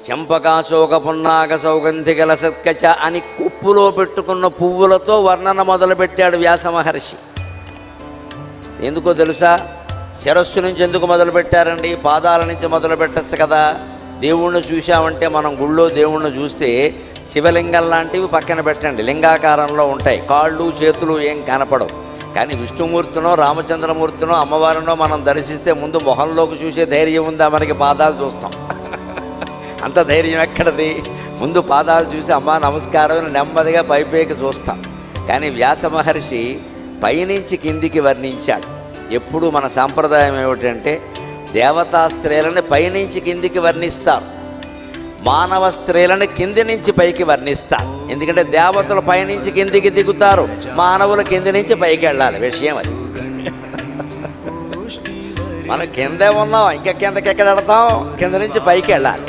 చెంపకాశోక పున్నాగ సౌగంధికల సత్కచ అని కుప్పులో పెట్టుకున్న పువ్వులతో వర్ణన మొదలుపెట్టాడు వ్యాస మహర్షి. ఎందుకో తెలుసా? శిరస్సు నుంచి ఎందుకు మొదలుపెట్టారండి? పాదాల నుంచి మొదలు పెట్టచ్చు కదా. దేవుణ్ణి చూశామంటే మనం గుళ్ళో దేవుణ్ణి చూస్తే శివలింగం లాంటివి పక్కన పెట్టండి, లింగాకారంలో ఉంటాయి, కాళ్ళు చేతులు ఏం కనపడవు. కానీ విష్ణుమూర్తినో రామచంద్రమూర్తినో అమ్మవారినో మనం దర్శిస్తే ముందు మొహంలోకి చూసే ధైర్యం ఉందా? మనకి పాదాలు చూస్తాం. అంత ధైర్యం ఎక్కడది? ముందు పాదాలు చూసి అమ్మా నమస్కారం అని నెమ్మదిగా పైపైకి చూస్తాం. కానీ వ్యాస మహర్షి పైనుంచి కిందికి వర్ణించాడు. ఎప్పుడు మన సాంప్రదాయం ఏమిటంటే దేవతా స్త్రీలని పైనుంచి కిందికి వర్ణిస్తారు, మానవ స్త్రీలని కింది నుంచి పైకి వర్ణిస్తారు. ఎందుకంటే దేవతలు పైనుంచి కిందికి దిగుతారు, మానవులు కింది నుంచి పైకి వెళ్ళాలి. విషయం అది. మనం కిందే ఉన్నాం, ఇంకా కిందకి ఎక్కడ వెళతాం? కింద నుంచి పైకి వెళ్ళాలి.